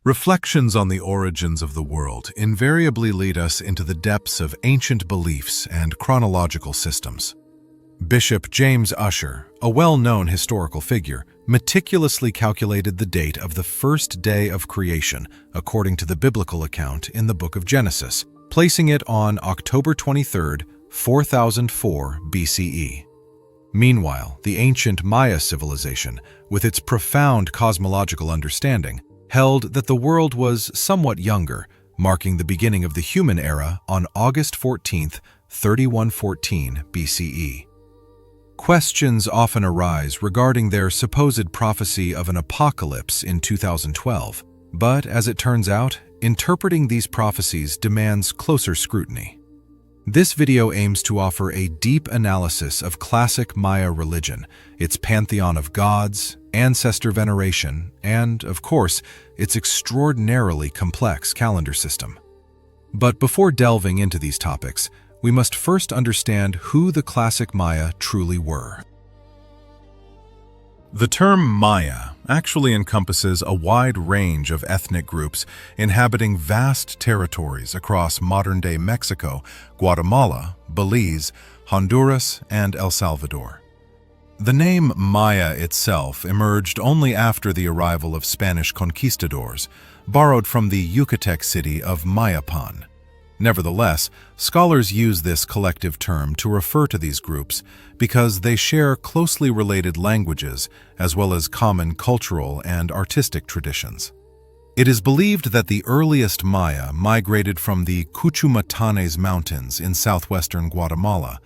Reflections on the origins of the world invariably lead us into the depths of ancient beliefs and chronological systems. Bishop James Ussher, a well-known historical figure, meticulously calculated the date of the first day of creation according to the biblical account in the book of Genesis, placing it on October 23, 4004 BCE. Meanwhile, the ancient Maya civilization, with its profound cosmological understanding, held that the world was somewhat younger, marking the beginning of the human era on August 14, 3114 BCE. Questions often arise regarding their supposed prophecy of an apocalypse in 2012, but as it turns out, interpreting these prophecies demands closer scrutiny. This video aims to offer a deep analysis of classic Maya religion, its pantheon of gods, ancestor veneration, and, of course, its extraordinarily complex calendar system. But before delving into these topics, we must first understand who the classic Maya truly were. The term Maya actually encompasses a wide range of ethnic groups inhabiting vast territories across modern-day Mexico, Guatemala, Belize, Honduras, and El Salvador. The name Maya itself emerged only after the arrival of Spanish conquistadors, borrowed from the Yucatec city of Mayapan. Nevertheless, scholars use this collective term to refer to these groups because they share closely related languages as well as common cultural and artistic traditions. It is believed that the earliest Maya migrated from the Cuchumatanes Mountains in southwestern Guatemala,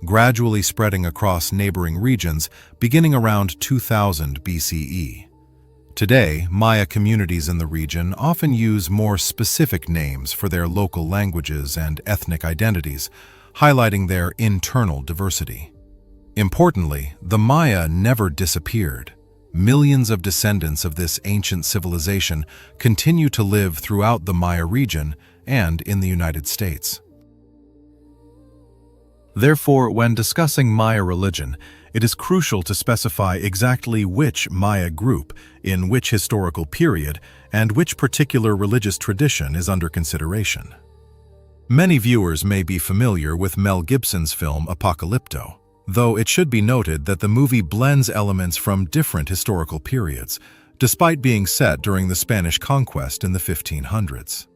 gradually spreading across neighboring regions beginning around 2000 BCE. Today, Maya communities in the region often use more specific names for their local languages and ethnic identities, highlighting their internal diversity. Importantly, the Maya never disappeared. Millions of descendants of this ancient civilization continue to live throughout the Maya region and in the United States. Therefore, when discussing Maya religion, it is crucial to specify exactly which Maya group, in which historical period, and which particular religious tradition is under consideration. Many viewers may be familiar with Mel Gibson's film Apocalypto, though it should be noted that the movie blends elements from different historical periods, despite being set during the Spanish conquest in the 1500s.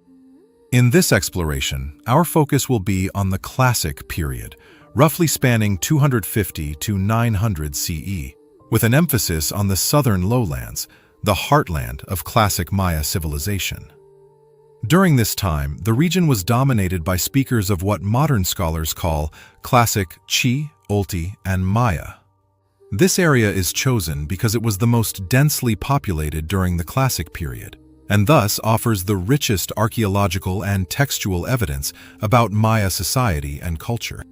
In this exploration, our focus will be on the Classic period, roughly spanning 250 to 900 CE, with an emphasis on the southern lowlands, the heartland of classic Maya civilization. During this time, the region was dominated by speakers of what modern scholars call classic Chi, Olti, and Maya. This area is chosen because it was the most densely populated during the Classic period, and thus offers the richest archaeological and textual evidence about Maya society and culture.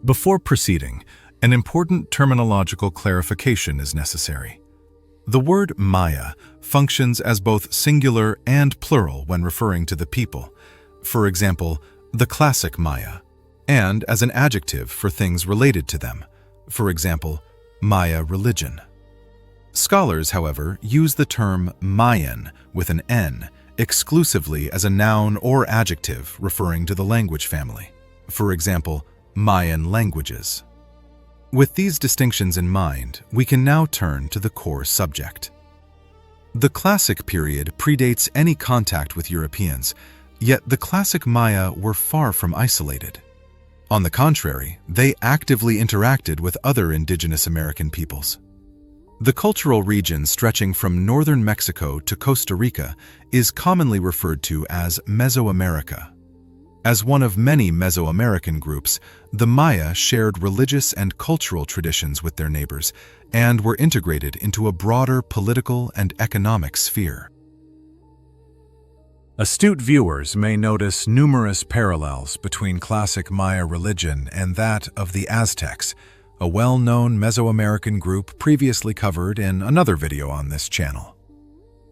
Before proceeding, an important terminological clarification is necessary. The word Maya functions as both singular and plural when referring to the people, for example, the classic Maya, and as an adjective for things related to them, for example, Maya religion. Scholars, however, use the term Mayan with an N exclusively as a noun or adjective referring to the language family, for example, Mayan languages. With these distinctions in mind, we can now turn to the core subject. The Classic period predates any contact with Europeans, yet the Classic Maya were far from isolated. On the contrary, they actively interacted with other indigenous American peoples. The cultural region stretching from northern Mexico to Costa Rica is commonly referred to as Mesoamerica. As one of many Mesoamerican groups, the Maya shared religious and cultural traditions with their neighbors and were integrated into a broader political and economic sphere. Astute viewers may notice numerous parallels between classic Maya religion and that of the Aztecs, a well-known Mesoamerican group previously covered in another video on this channel.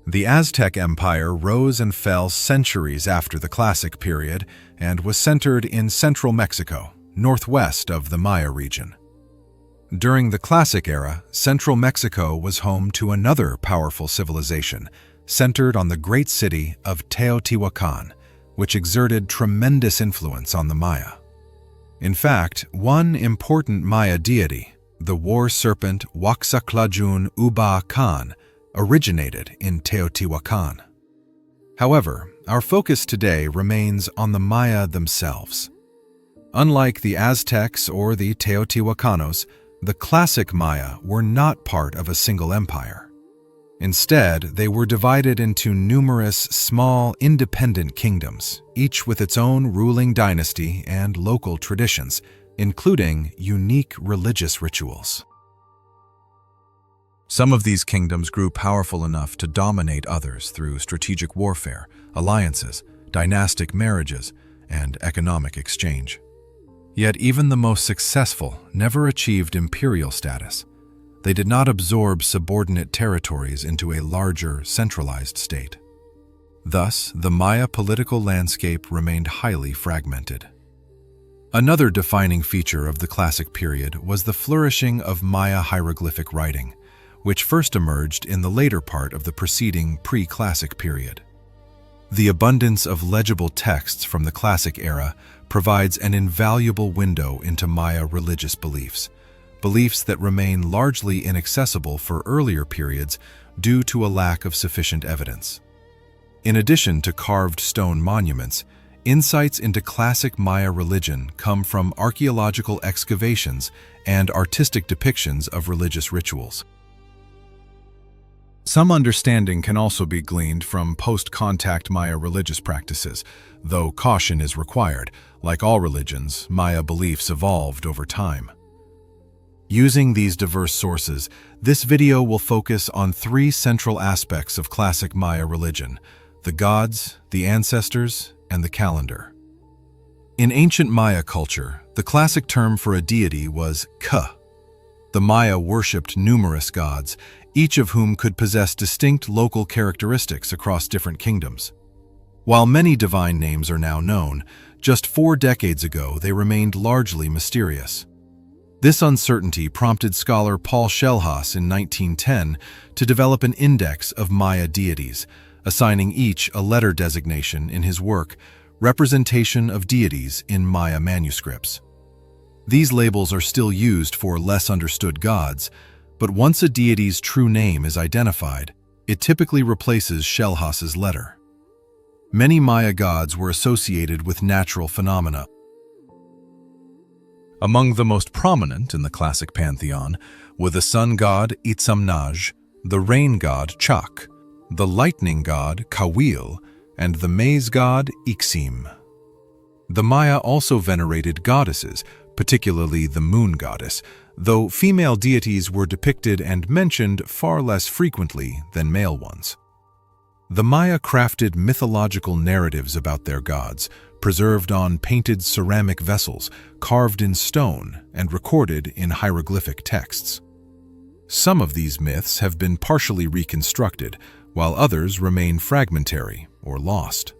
The Aztec Empire rose and fell centuries after the Classic period and was centered in central Mexico, northwest of the Maya region. During the Classic era, central Mexico was home to another powerful civilization, centered on the great city of Teotihuacan, which exerted tremendous influence on the Maya. In fact, one important Maya deity, the war serpent Waxaclajun Uba Khan, originated in Teotihuacan. However, our focus today remains on the Maya themselves. Unlike the Aztecs or the Teotihuacanos, the classic Maya were not part of a single empire. Instead, they were divided into numerous small, independent kingdoms, each with its own ruling dynasty and local traditions, including unique religious rituals. Some of these kingdoms grew powerful enough to dominate others through strategic warfare, alliances, dynastic marriages, and economic exchange. Yet even the most successful never achieved imperial status. They did not absorb subordinate territories into a larger, centralized state. Thus, the Maya political landscape remained highly fragmented. Another defining feature of the classic period was the flourishing of Maya hieroglyphic writing, which first emerged in the later part of the preceding pre-classic period. The abundance of legible texts from the classic era provides an invaluable window into Maya religious beliefs that remain largely inaccessible for earlier periods due to a lack of sufficient evidence. In addition to carved stone monuments, insights into classic Maya religion come from archaeological excavations and artistic depictions of religious rituals. Some understanding can also be gleaned from post-contact Maya religious practices, though caution is required. Like all religions, Maya beliefs evolved over time. Using these diverse sources, this video will focus on three central aspects of classic Maya religion: the gods, the ancestors, and the calendar. In ancient Maya culture, the classic term for a deity was Ka. The Maya worshipped numerous gods, each of whom could possess distinct local characteristics across different kingdoms. While many divine names are now known, just 4 decades ago they remained largely mysterious. This uncertainty prompted scholar Paul Schellhas in 1910 to develop an index of Maya deities, assigning each a letter designation in his work, Representation of Deities in Maya Manuscripts. These labels are still used for less understood gods, but once a deity's true name is identified, it typically replaces Schellhas's letter. Many Maya gods were associated with natural phenomena. Among the most prominent in the classic pantheon were the sun god Itzamna, the rain god Chak, the lightning god Kawil, and the maize god Ixim. The Maya also venerated goddesses, particularly the moon goddess, though female deities were depicted and mentioned far less frequently than male ones. The Maya crafted mythological narratives about their gods, preserved on painted ceramic vessels, carved in stone, and recorded in hieroglyphic texts. Some of these myths have been partially reconstructed, while others remain fragmentary or lost.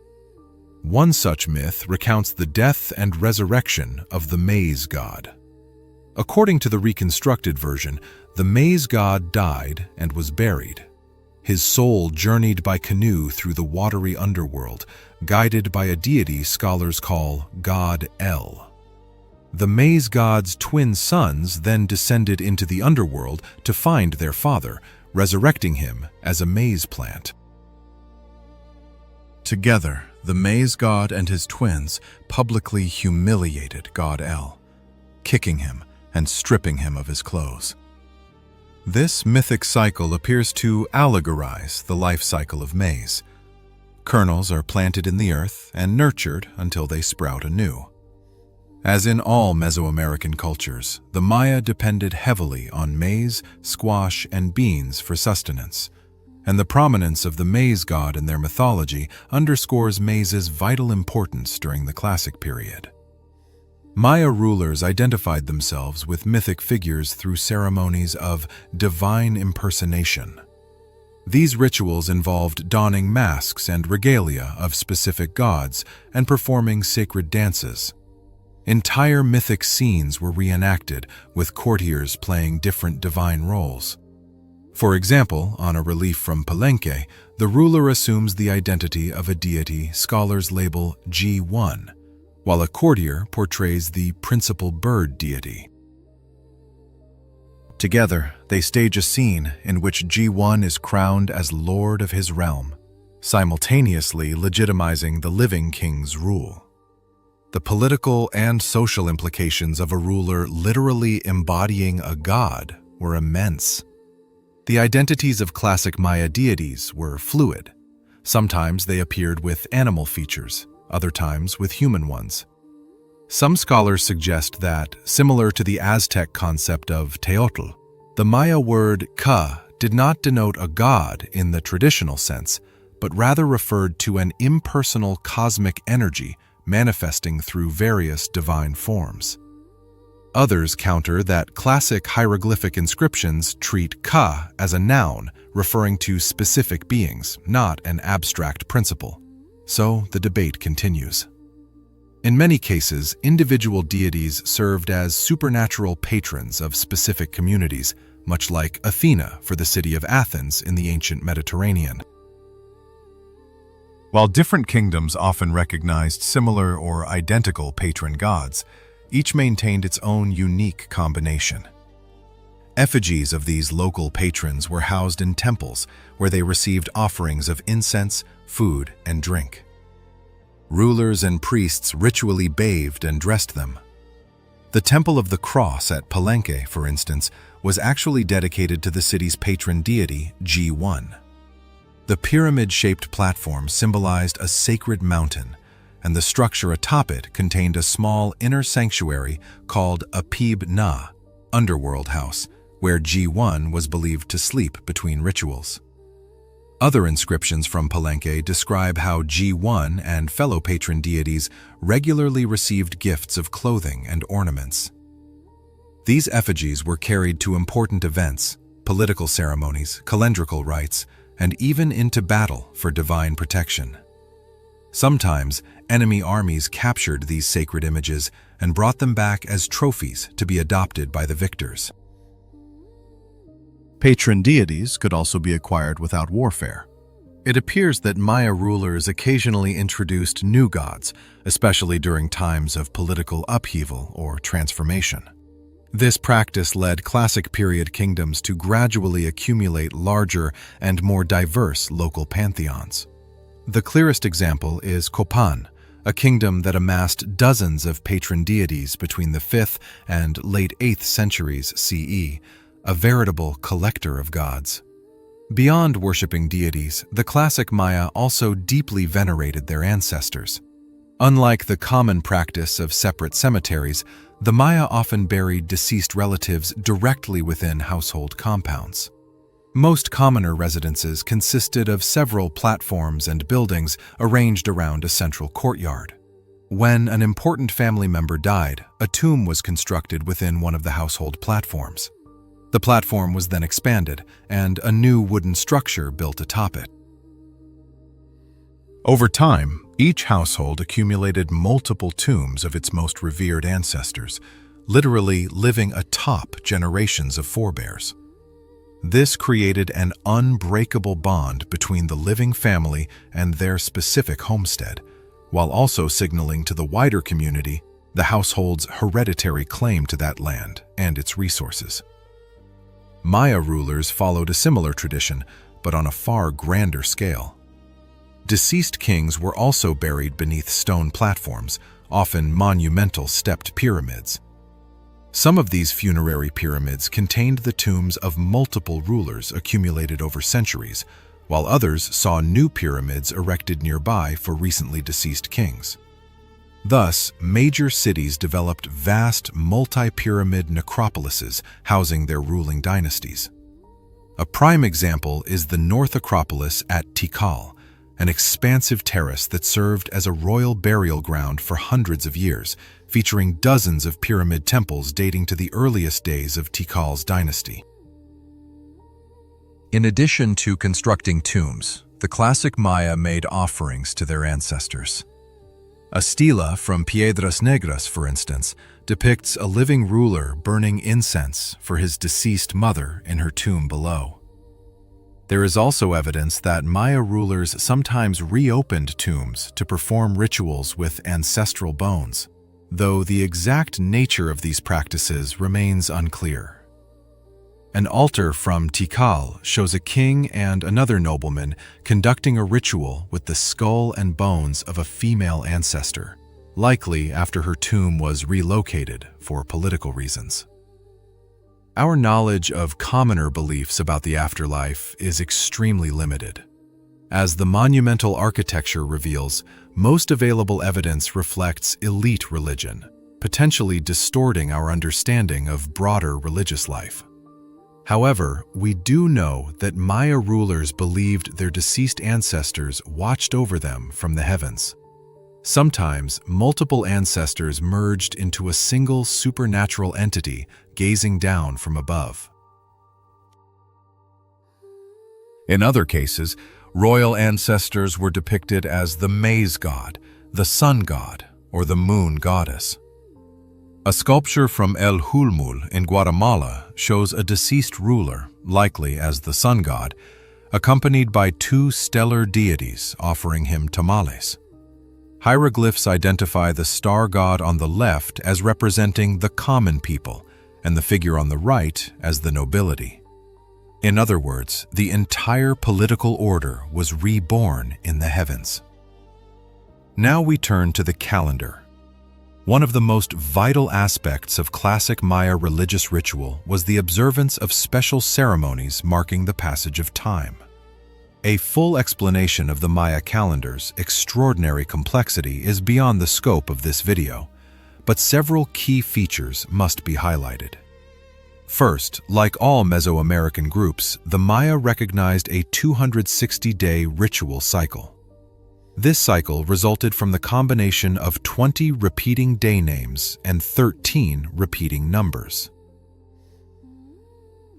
One such myth recounts the death and resurrection of the maize god. According to the reconstructed version, the maize god died and was buried. His soul journeyed by canoe through the watery underworld, guided by a deity scholars call God El. The maize god's twin sons then descended into the underworld to find their father, resurrecting him as a maize plant. Together, the maize god and his twins publicly humiliated God El, kicking him and stripping him of his clothes. This mythic cycle appears to allegorize the life cycle of maize. Kernels are planted in the earth and nurtured until they sprout anew. As in all Mesoamerican cultures, the Maya depended heavily on maize, squash, and beans for sustenance, and the prominence of the maize god in their mythology underscores maize's vital importance during the classic period. Maya rulers identified themselves with mythic figures through ceremonies of divine impersonation. These rituals involved donning masks and regalia of specific gods and performing sacred dances. Entire mythic scenes were reenacted, with courtiers playing different divine roles. For example, on a relief from Palenque, The ruler assumes the identity of a deity scholars label G1, while a courtier portrays the principal bird deity. Together, they stage a scene in which G1 is crowned as lord of his realm, simultaneously legitimizing the living king's rule. The political and social implications of a ruler literally embodying a god were immense. The identities of classic Maya deities were fluid. Sometimes they appeared with animal features, other times with human ones. Some scholars suggest that, similar to the Aztec concept of Teotl, the Maya word Ka did not denote a god in the traditional sense, but rather referred to an impersonal cosmic energy manifesting through various divine forms. Others counter that classic hieroglyphic inscriptions treat Ka as a noun, referring to specific beings, not an abstract principle. So the debate continues. In many cases, individual deities served as supernatural patrons of specific communities, much like Athena for the city of Athens in the ancient Mediterranean. While different kingdoms often recognized similar or identical patron gods, each maintained its own unique combination. Effigies of these local patrons were housed in temples where they received offerings of incense, food, and drink. Rulers and priests ritually bathed and dressed them. The Temple of the Cross at Palenque, for instance, was actually dedicated to the city's patron deity, G1. The pyramid-shaped platform symbolized a sacred mountain, and the structure atop it contained a small inner sanctuary called a Pib Na, underworld house, where G1 was believed to sleep between rituals. Other inscriptions from Palenque describe how G1 and fellow patron deities regularly received gifts of clothing and ornaments. These effigies were carried to important events, political ceremonies, calendrical rites, and even into battle for divine protection. Sometimes, enemy armies captured these sacred images and brought them back as trophies to be adopted by the victors. Patron deities could also be acquired without warfare. It appears that Maya rulers occasionally introduced new gods, especially during times of political upheaval or transformation. This practice led classic period kingdoms to gradually accumulate larger and more diverse local pantheons. The clearest example is Copan, a kingdom that amassed dozens of patron deities between the 5th and late 8th centuries CE, a veritable collector of gods. Beyond worshipping deities, the classic Maya also deeply venerated their ancestors. Unlike the common practice of separate cemeteries, the Maya often buried deceased relatives directly within household compounds. Most commoner residences consisted of several platforms and buildings arranged around a central courtyard. When an important family member died, a tomb was constructed within one of the household platforms. The platform was then expanded, and a new wooden structure built atop it. Over time, each household accumulated multiple tombs of its most revered ancestors, literally living atop generations of forebears. This created an unbreakable bond between the living family and their specific homestead, while also signaling to the wider community the household's hereditary claim to that land and its resources. Maya rulers followed a similar tradition, but on a far grander scale. Deceased kings were also buried beneath stone platforms, often monumental stepped pyramids. Some of these funerary pyramids contained the tombs of multiple rulers accumulated over centuries, while others saw new pyramids erected nearby for recently deceased kings. Thus, major cities developed vast multi-pyramid necropolises housing their ruling dynasties. A prime example is the North Acropolis at Tikal, an expansive terrace that served as a royal burial ground for hundreds of years, featuring dozens of pyramid temples dating to the earliest days of Tikal's dynasty. In addition to constructing tombs, the classic Maya made offerings to their ancestors. A stela from Piedras Negras, for instance, depicts a living ruler burning incense for his deceased mother in her tomb below. There is also evidence that Maya rulers sometimes reopened tombs to perform rituals with ancestral bones, though the exact nature of these practices remains unclear. An altar from Tikal shows a king and another nobleman conducting a ritual with the skull and bones of a female ancestor, likely after her tomb was relocated for political reasons. Our knowledge of commoner beliefs about the afterlife is extremely limited. As the monumental architecture reveals, most available evidence reflects elite religion, potentially distorting our understanding of broader religious life. However, we do know that Maya rulers believed their deceased ancestors watched over them from the heavens. Sometimes, multiple ancestors merged into a single supernatural entity gazing down from above. In other cases, royal ancestors were depicted as the maize god, the sun god, or the moon goddess. A sculpture from El Hulmul in Guatemala shows a deceased ruler, likely as the sun god, accompanied by two stellar deities offering him tamales. Hieroglyphs identify the star god on the left as representing the common people, and the figure on the right as the nobility. In other words, the entire political order was reborn in the heavens. Now we turn to the calendar. One of the most vital aspects of classic Maya religious ritual was the observance of special ceremonies marking the passage of time. A full explanation of the Maya calendar's extraordinary complexity is beyond the scope of this video, but several key features must be highlighted. First, like all Mesoamerican groups, the Maya recognized a 260-day ritual cycle. This cycle resulted from the combination of 20 repeating day names and 13 repeating numbers.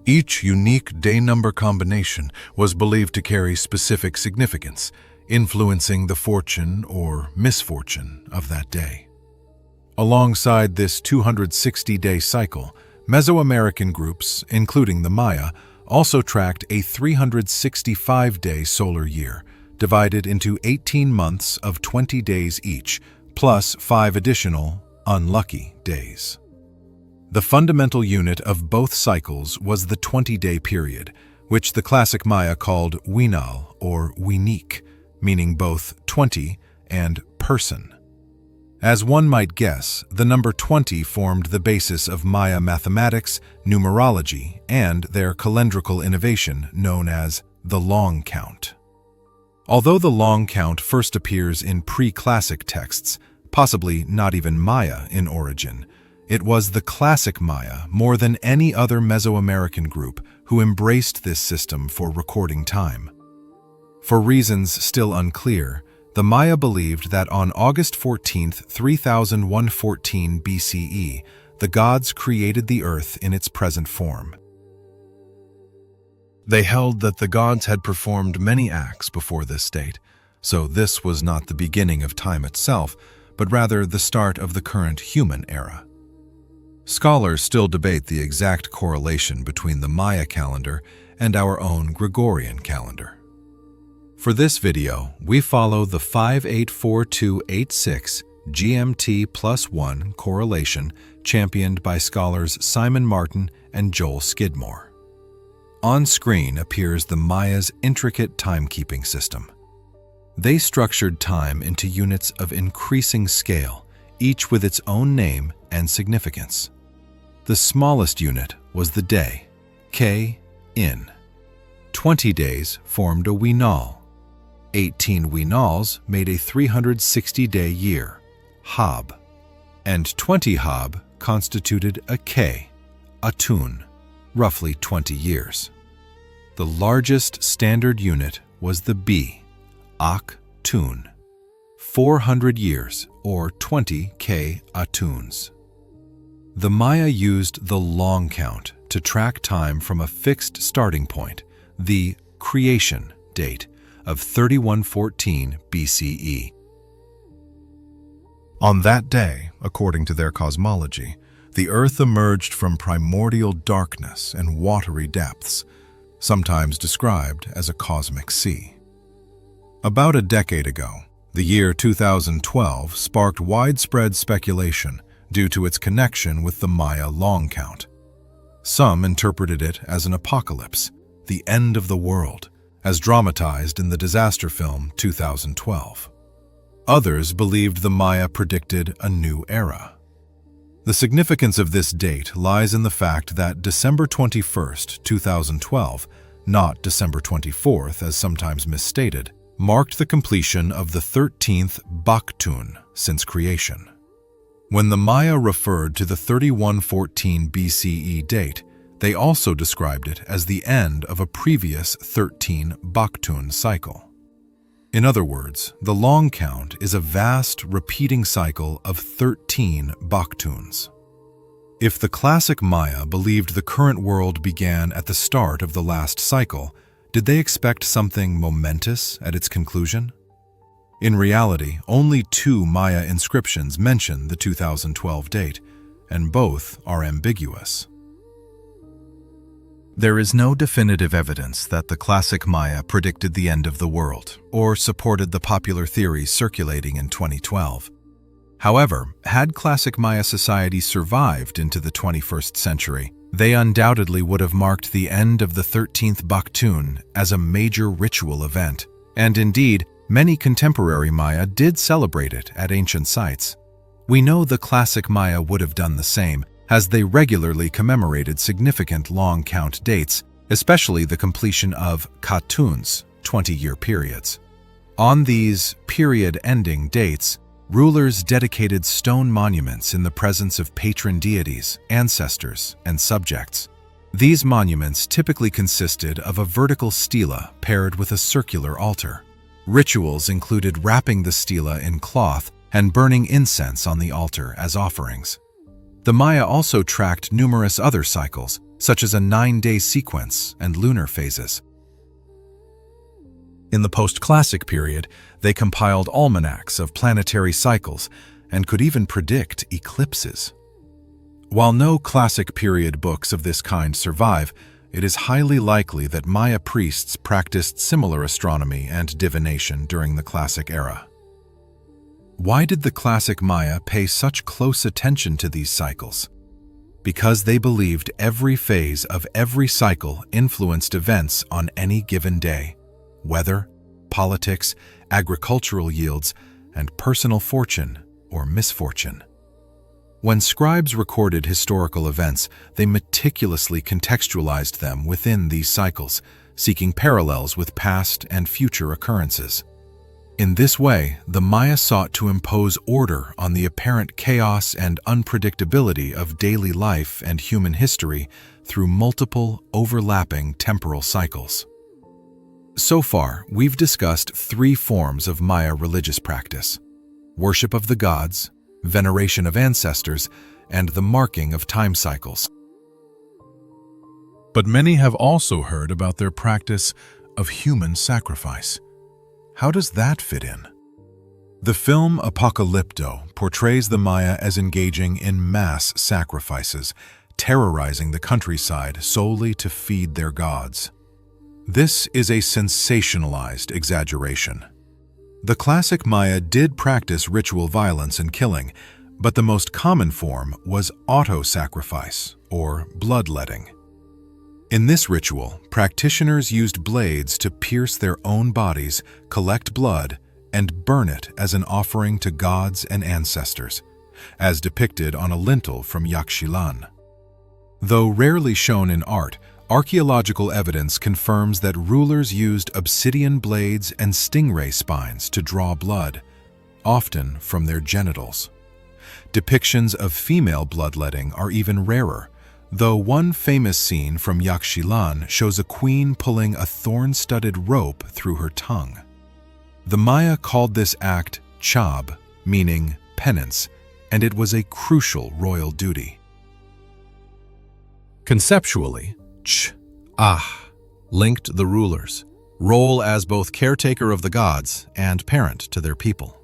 Each unique day number combination was believed to carry specific significance, influencing the fortune or misfortune of that day. Alongside this 260-day cycle, Mesoamerican groups, including the Maya, also tracked a 365-day solar year, divided into 18 months of 20 days each, plus 5 additional unlucky days. The fundamental unit of both cycles was the 20-day period, which the classic Maya called Winal or Winik, meaning both 20 and person. As one might guess, the number 20 formed the basis of Maya mathematics, numerology, and their calendrical innovation known as the long count. Although the long count first appears in pre-classic texts, possibly not even Maya in origin, it was the classic Maya more than any other Mesoamerican group who embraced this system for recording time. For reasons still unclear, the Maya believed that on August 14, 3114 BCE, the gods created the earth in its present form. They held that the gods had performed many acts before this date, so this was not the beginning of time itself, but rather the start of the current human era. Scholars still debate the exact correlation between the Maya calendar and our own Gregorian calendar. For this video, we follow the 584286 GMT+1 correlation championed by scholars Simon Martin and Joel Skidmore. On screen appears the Maya's intricate timekeeping system. They structured time into units of increasing scale, each with its own name and significance. The smallest unit was the day, K-in. 20 days formed a winal. 18 winals made a 360-day year, Hab. And 20 Hab constituted a K, Atun, roughly 20 years. The largest standard unit was the B, Ak-tun, 400 years or 20 K Atuns. The Maya used the long count to track time from a fixed starting point, the creation date of 3114 BCE. On that day, according to their cosmology, the earth emerged from primordial darkness and watery depths, sometimes described as a cosmic sea. About a decade ago, the year 2012 sparked widespread speculation due to its connection with the Maya long count. Some interpreted it as an apocalypse, the end of the world, as dramatized in the disaster film 2012. Others believed the Maya predicted a new era. The significance of this date lies in the fact that December 21st, 2012, not December 24th as sometimes misstated, marked the completion of the 13th Baktun since creation. When the Maya referred to the 3114 BCE date, they also described it as the end of a previous 13 Baktun cycle. In other words, the long count is a vast repeating cycle of 13 Baktuns. If the classic Maya believed the current world began at the start of the last cycle, did they expect something momentous at its conclusion? In reality, only 2 Maya inscriptions mention the 2012 date, and both are ambiguous. There is no definitive evidence that the classic Maya predicted the end of the world or supported the popular theories circulating in 2012. However, had classic Maya society survived into the 21st century, they undoubtedly would have marked the end of the 13th Baktun as a major ritual event, and indeed, many contemporary Maya did celebrate it at ancient sites. We know the classic Maya would have done the same, as they regularly commemorated significant long count dates, especially the completion of Katuns, 20-year periods. On these period-ending dates, rulers dedicated stone monuments in the presence of patron deities, ancestors, and subjects. These monuments typically consisted of a vertical stela paired with a circular altar. Rituals included wrapping the stela in cloth and burning incense on the altar as offerings. The Maya also tracked numerous other cycles, such as a 9-day sequence and lunar phases. In the post-classic period, they compiled almanacs of planetary cycles and could even predict eclipses. While no classic period books of this kind survive, it is highly likely that Maya priests practiced similar astronomy and divination during the classic era. Why did the classic Maya pay such close attention to these cycles? Because they believed every phase of every cycle influenced events on any given day. Weather, politics, agricultural yields, and personal fortune or misfortune. When scribes recorded historical events, they meticulously contextualized them within these cycles, seeking parallels with past and future occurrences. In this way, the Maya sought to impose order on the apparent chaos and unpredictability of daily life and human history through multiple, overlapping temporal cycles. So far, we've discussed 3 forms of Maya religious practice: worship of the gods, veneration of ancestors, and the marking of time cycles. But many have also heard about their practice of human sacrifice. How does that fit in? The film Apocalypto portrays the Maya as engaging in mass sacrifices, terrorizing the countryside solely to feed their gods. This is a sensationalized exaggeration. The classic Maya did practice ritual violence and killing, but the most common form was auto-sacrifice, or bloodletting. In this ritual, practitioners used blades to pierce their own bodies, collect blood, and burn it as an offering to gods and ancestors, as depicted on a lintel from Yaxchilan. Though rarely shown in art, archaeological evidence confirms that rulers used obsidian blades and stingray spines to draw blood, often from their genitals. Depictions of female bloodletting are even rarer, though one famous scene from Yaxchilan shows a queen pulling a thorn-studded rope through her tongue. The Maya called this act chab, meaning penance, and it was a crucial royal duty. Conceptually, linked the ruler's role as both caretaker of the gods and parent to their people.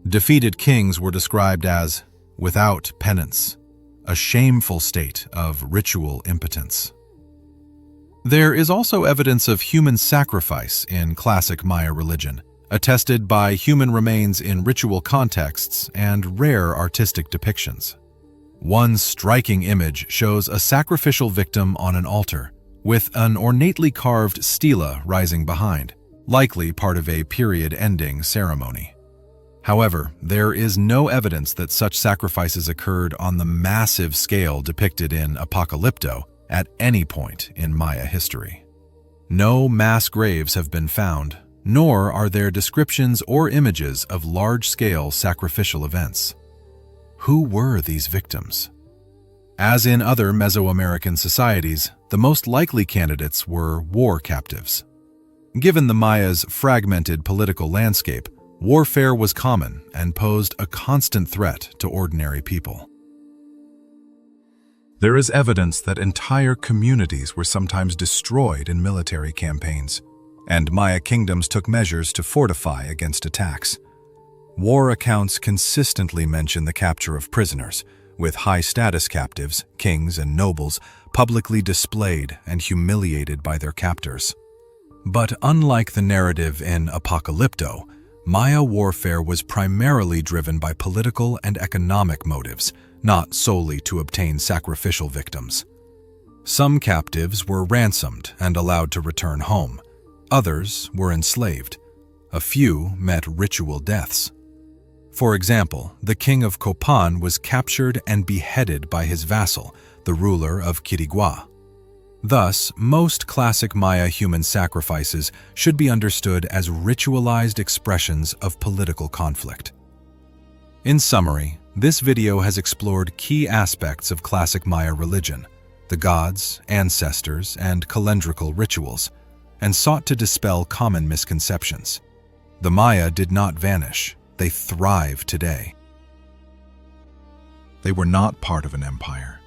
Defeated kings were described as without penance, a shameful state of ritual impotence. There is also evidence of human sacrifice in classic Maya religion, attested by human remains in ritual contexts and rare artistic depictions. One striking image shows a sacrificial victim on an altar, with an ornately carved stela rising behind, likely part of a period-ending ceremony. However, there is no evidence that such sacrifices occurred on the massive scale depicted in Apocalypto at any point in Maya history. No mass graves have been found, nor are there descriptions or images of large-scale sacrificial events. Who were these victims? As in other Mesoamerican societies, the most likely candidates were war captives. Given the Mayas' fragmented political landscape, warfare was common and posed a constant threat to ordinary people. There is evidence that entire communities were sometimes destroyed in military campaigns, and Maya kingdoms took measures to fortify against attacks. War accounts consistently mention the capture of prisoners, with high-status captives, kings and nobles, publicly displayed and humiliated by their captors. But unlike the narrative in Apocalypto, Maya warfare was primarily driven by political and economic motives, not solely to obtain sacrificial victims. Some captives were ransomed and allowed to return home. Others were enslaved. A few met ritual deaths. For example, the king of Copan was captured and beheaded by his vassal, the ruler of Quirigua. Thus, most classic Maya human sacrifices should be understood as ritualized expressions of political conflict. In summary, this video has explored key aspects of classic Maya religion, the gods, ancestors, and calendrical rituals, and sought to dispel common misconceptions. The Maya did not vanish. They thrive today. They were not part of an empire.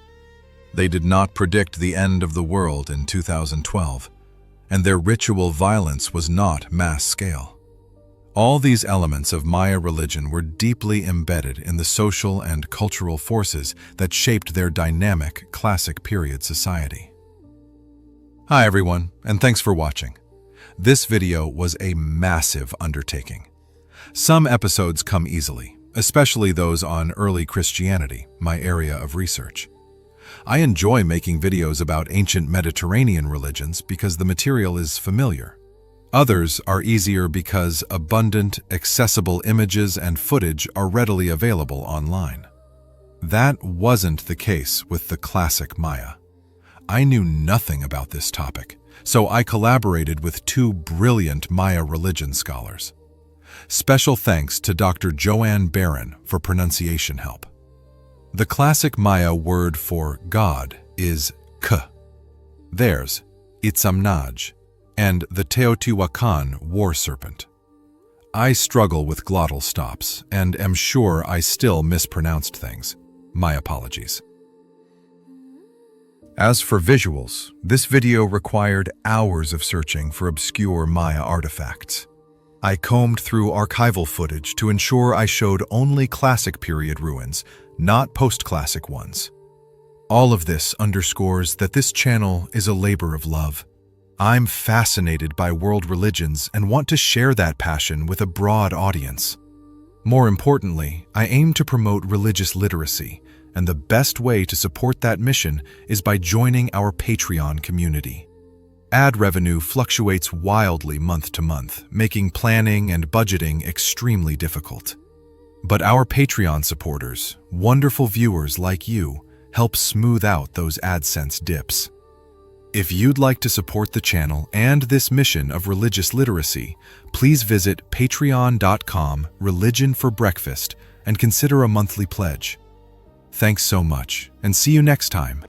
They did not predict the end of the world in 2012, and their ritual violence was not mass-scale. All these elements of Maya religion were deeply embedded in the social and cultural forces that shaped their dynamic, classic period society. Hi everyone, and thanks for watching. This video was a massive undertaking. Some episodes come easily, especially those on early Christianity, my area of research. I enjoy making videos about ancient Mediterranean religions because the material is familiar. Others are easier because abundant, accessible images and footage are readily available online. That wasn't the case with the classic Maya. I knew nothing about this topic, so I collaborated with two brilliant Maya religion scholars. Special thanks to Dr. Joanne Barron for pronunciation help. The classic Maya word for God is K. Theirs, Itzamna, and the Teotihuacan war serpent. I struggle with glottal stops and am sure I still mispronounced things. My apologies. As for visuals, this video required hours of searching for obscure Maya artifacts. I combed through archival footage to ensure I showed only classic period ruins, not post-classic ones. All of this underscores that this channel is a labor of love. I'm fascinated by world religions and want to share that passion with a broad audience. More importantly, I aim to promote religious literacy, and the best way to support that mission is by joining our Patreon community. Ad revenue fluctuates wildly month to month, making planning and budgeting extremely difficult. But our Patreon supporters, wonderful viewers like you, help smooth out those AdSense dips. If you'd like to support the channel and this mission of religious literacy, please visit patreon.com/religionforbreakfast and consider a monthly pledge. Thanks so much, and see you next time.